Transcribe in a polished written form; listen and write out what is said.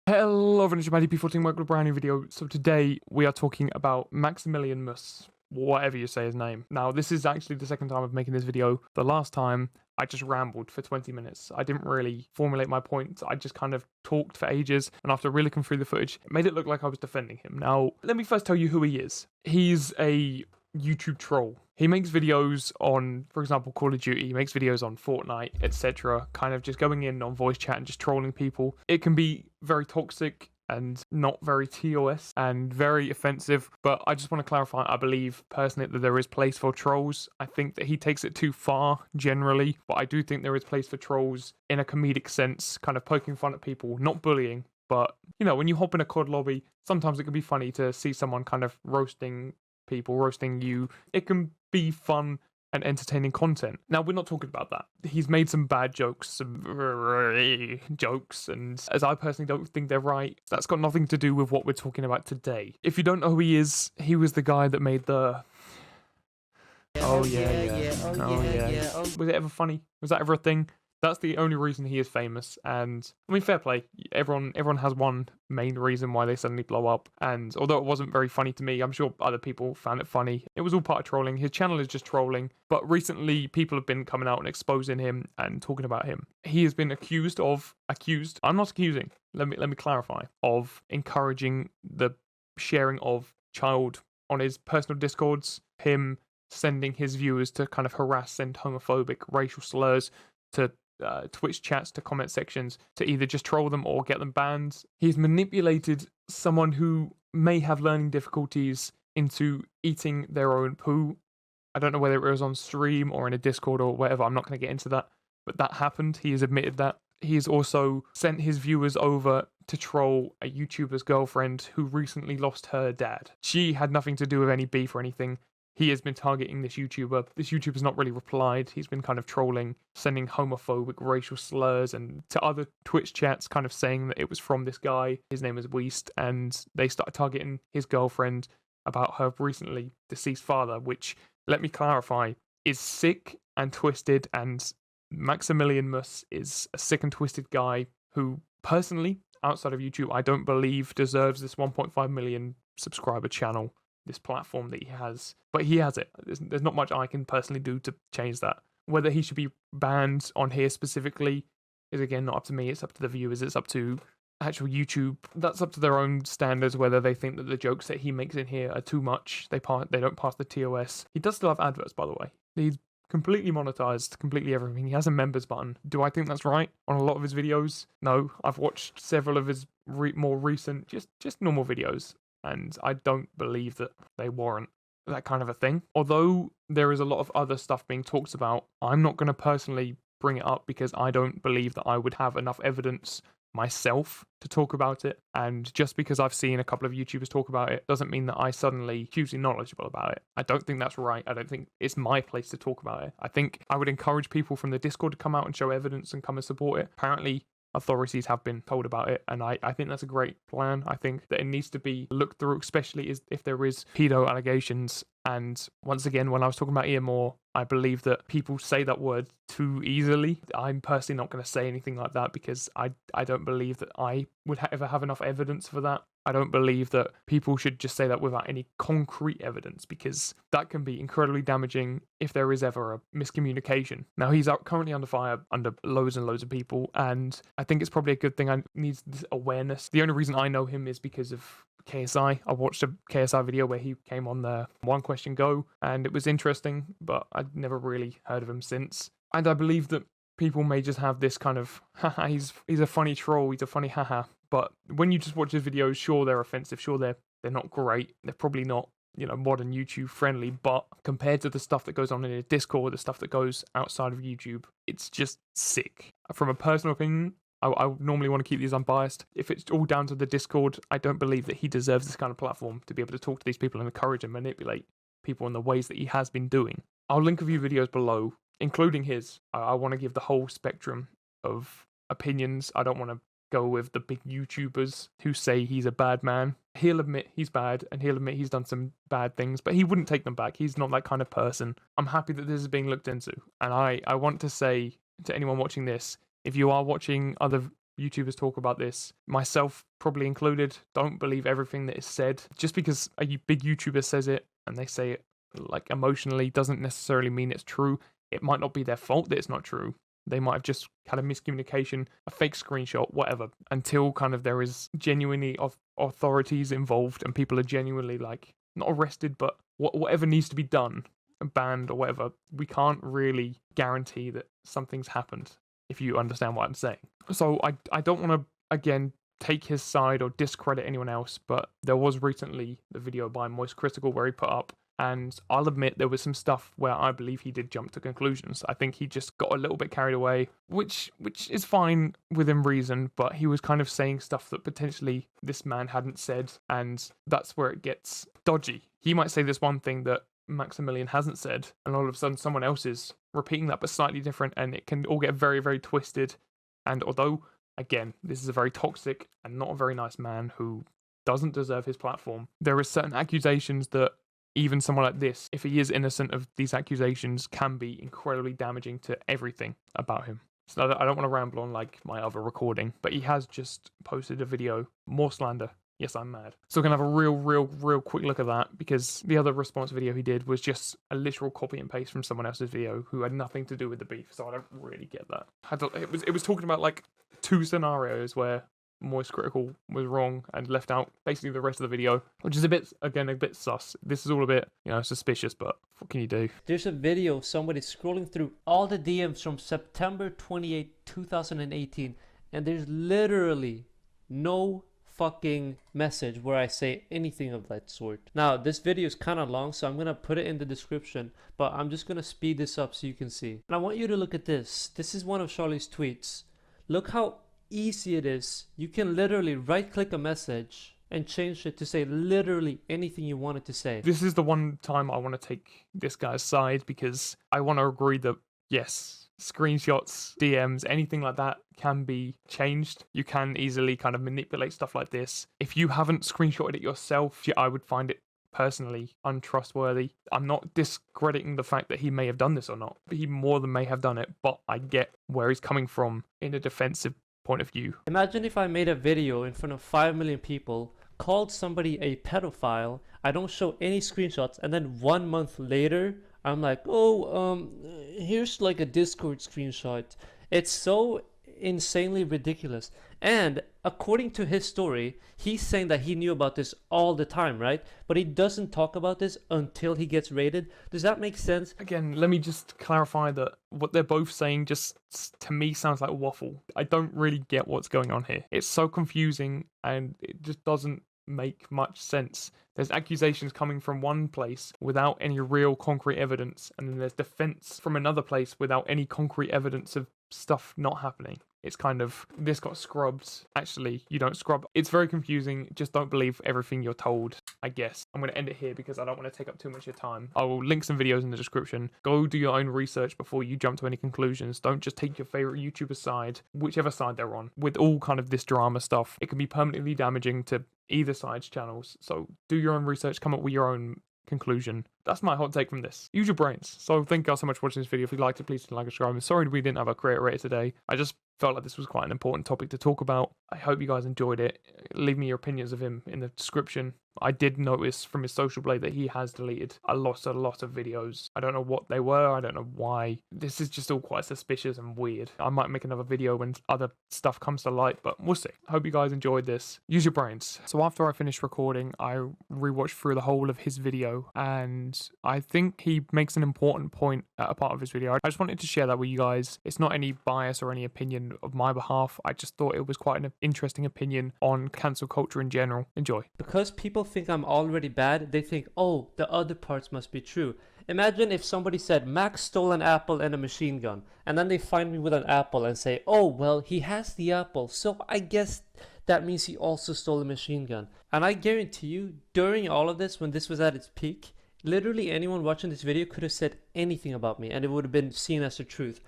Hello everyone, it's your DP14 welcome to a brand new video. So today we are talking about MaximilianMus, whatever you say his name. Now this is actually the second time of making this video. The last time I just rambled for 20 minutes. I didn't really formulate my points. I just kind of talked for ages, and after really looking through the footage, it made it look like I was defending him. Now let me first tell you who he is. He's a YouTube troll. He makes videos on, for example, Call of Duty. He makes videos on Fortnite, etc. Kind of just going in on voice chat and just trolling people. It can be very toxic and not very TOS and very offensive, but I just want to clarify, I believe personally that there is place for trolls. I think that he takes it too far generally, but I do think there is place for trolls in a comedic sense, kind of poking fun at people, not bullying. But, you know, when you hop in a COD lobby, sometimes it can be funny to see someone kind of roasting people, roasting you. It can be fun and entertaining content. Now, we're not talking about that. He's made some bad jokes, some jokes, and as I personally don't think they're right, that's got nothing to do with what we're talking about today. If you don't know who he is, he was the guy that made the... Oh yeah. Was it ever funny? Was that ever a thing? That's the only reason he is famous, and I mean, fair play. Everyone has one main reason why they suddenly blow up, and although it wasn't very funny to me, I'm sure other people found it funny. It was all part of trolling. His channel is just trolling, but recently people have been coming out and exposing him and talking about him. He has been accused. I'm not accusing. Let me clarify. Of encouraging the sharing of child on his personal discords. Him sending his viewers to kind of harass, send homophobic, racial slurs to Twitch chats, to comment sections, to either just troll them or get them banned. He's manipulated someone who may have learning difficulties into eating their own poo. I don't know whether it was on stream or in a Discord or whatever. I'm not going to get into that, but that happened. He has admitted that. He's also sent his viewers over to troll a YouTuber's girlfriend who recently lost her dad. She had nothing to do with any beef or anything. He has been targeting this YouTuber. This YouTuber's not really replied. He's been kind of trolling, sending homophobic, racial slurs, and to other Twitch chats kind of saying that it was from this guy. His name is Weest, and they started targeting his girlfriend about her recently deceased father, which, let me clarify, is sick and twisted, and MaximilianMus is a sick and twisted guy who, personally, outside of YouTube, I don't believe deserves this 1.5 million subscriber channel, this platform that he has, but he has it. There's not much I can personally do to change that. Whether he should be banned on here specifically is again not up to me. It's up to the viewers. It's up to actual YouTube. That's up to their own standards, whether they think that the jokes that he makes in here are too much. They don't pass the TOS. He does still have adverts, by the way. He's completely monetized, completely everything. He has a members button. Do I think that's right on a lot of his videos? No. I've watched several of his more recent, just normal videos, and I don't believe that they warrant that kind of a thing. Although there is a lot of other stuff being talked about, I'm not going to personally bring it up because I don't believe that I would have enough evidence myself to talk about it. And just because I've seen a couple of YouTubers talk about it doesn't mean that I suddenly hugely knowledgeable about it. I don't think that's right. I don't think it's my place to talk about it. I think I would encourage people from the Discord to come out and show evidence and come and support it. Apparently, authorities have been told about it, and I think that's a great plan. I think that it needs to be looked through, especially if there is pedo allegations. And once again, when I was talking about Ian Moore, I believe that people say that word too easily. I'm personally not going to say anything like that because I don't believe that I would ever have enough evidence for that. I don't believe that people should just say that without any concrete evidence, because that can be incredibly damaging if there is ever a miscommunication. Now, he's currently under fire under loads and loads of people, and I think it's probably a good thing. I need this awareness. The only reason I know him is because of KSI. I watched a KSI video where he came on the One Question Go, and it was interesting, but I'd never really heard of him since. And I believe that people may just have this kind of, haha, he's a funny troll, he's a funny haha. But when you just watch his videos, sure, they're offensive, sure, they're not great, they're probably not, modern YouTube friendly, but compared to the stuff that goes on in a Discord, the stuff that goes outside of YouTube, it's just sick. From a personal opinion, I normally want to keep these unbiased. If it's all down to the Discord, I don't believe that he deserves this kind of platform to be able to talk to these people and encourage and manipulate people in the ways that he has been doing. I'll link a few videos below, including his. I want to give the whole spectrum of opinions. I don't want to go with the big YouTubers who say he's a bad man. He'll admit he's bad, and he'll admit he's done some bad things, but he wouldn't take them back. He's not that kind of person. I'm happy that this is being looked into, and I want to say to anyone watching this, if you are watching other YouTubers talk about this, myself probably included. Don't believe everything that is said. Just because a big YouTuber says it and they say it like emotionally doesn't necessarily mean it's true. It might not be their fault that it's not true. They might have just had a miscommunication, a fake screenshot, whatever, until kind of there is genuinely authorities involved and people are genuinely like not arrested, but whatever needs to be done, banned or whatever. We can't really guarantee that something's happened, if you understand what I'm saying. So I don't want to, again, take his side or discredit anyone else, but there was recently the video by Moist Critical where he put up, and I'll admit there was some stuff where I believe he did jump to conclusions. I think he just got a little bit carried away, which is fine within reason, but he was kind of saying stuff that potentially this man hadn't said, and that's where it gets dodgy. He might say this one thing that Maximilian hasn't said, and all of a sudden someone else is repeating that but slightly different, and it can all get very, very twisted. And although, again, this is a very toxic and not a very nice man who doesn't deserve his platform, there are certain accusations that even someone like this, if he is innocent of these accusations, can be incredibly damaging to everything about him. So I don't want to ramble on like my other recording, but he has just posted a video, more slander. Yes, I'm mad. So we're going to have a real quick look at that, because the other response video he did was just a literal copy and paste from someone else's video who had nothing to do with the beef, so I don't really get that. It was talking about like two scenarios where Moist Critical was wrong and left out basically the rest of the video, which is a bit sus. This is all a bit, suspicious, but what can you do? There's a video of somebody scrolling through all the DMs from September 28, 2018, and there's literally no fucking message where I say anything of that sort. Now, this video is kind of long, so I'm gonna put it in the description, but I'm just gonna speed this up so you can see. And I want you to look at this. This is one of Charlie's tweets. Look how easy it is. You can literally right click a message and change it to say literally anything you want it to say. This is the one time I want to take this guy's side, because I want to agree that yes, screenshots, DMs, anything like that can be changed. You can easily kind of manipulate stuff like this. If you haven't screenshotted it yourself, I would find it personally untrustworthy. I'm not discrediting the fact that he may have done this or not. He more than may have done it, but I get where he's coming from in a defensive point of view. Imagine if I made a video in front of 5 million people, called somebody a pedophile, I don't show any screenshots, and then 1 month later I'm like, here's like a Discord screenshot. It's so insanely ridiculous. And according to his story, he's saying that he knew about this all the time, right? But he doesn't talk about this until he gets raided. Does that make sense? Again, let me just clarify that what they're both saying just to me sounds like waffle. I don't really get what's going on here. It's so confusing and it just doesn't make much sense. There's accusations coming from one place without any real concrete evidence, and then there's defense from another place without any concrete evidence of stuff not happening. It's kind of, this got scrubbed. Actually, you don't scrub. It's very confusing. Just don't believe everything you're told, I guess. I'm going to end it here because I don't want to take up too much of your time. I will link some videos in the description. Go do your own research before you jump to any conclusions. Don't just take your favorite YouTuber's side, whichever side they're on. With all kind of this drama stuff, it can be permanently damaging to either side's channels. So do your own research, come up with your own conclusion. That's my hot take from this. Use your brains. So thank you guys so much for watching this video. If you liked it, please hit like and subscribe. I'm sorry we didn't have a creator rated today. I just felt like this was quite an important topic to talk about. I hope you guys enjoyed it. Leave me your opinions of him in the description. I did notice from his social blade that he has deleted a lot of videos. I don't know what they were. I don't know why. This is just all quite suspicious and weird. I might make another video when other stuff comes to light, but we'll see. Hope you guys enjoyed this. Use your brains. So after I finished recording, I rewatched through the whole of his video, and I think he makes an important point at a part of his video. I just wanted to share that with you guys. It's not any bias or any opinion of my behalf. I just thought it was quite an interesting opinion on cancel culture in general. Enjoy. Because people think I'm already bad, they think, oh, the other parts must be true. Imagine if somebody said Max stole an apple and a machine gun, and then they find me with an apple and say, oh, well, he has the apple, so I guess that means he also stole a machine gun. And I guarantee you, during all of this, when this was at its peak, literally anyone watching this video could have said anything about me and it would have been seen as the truth.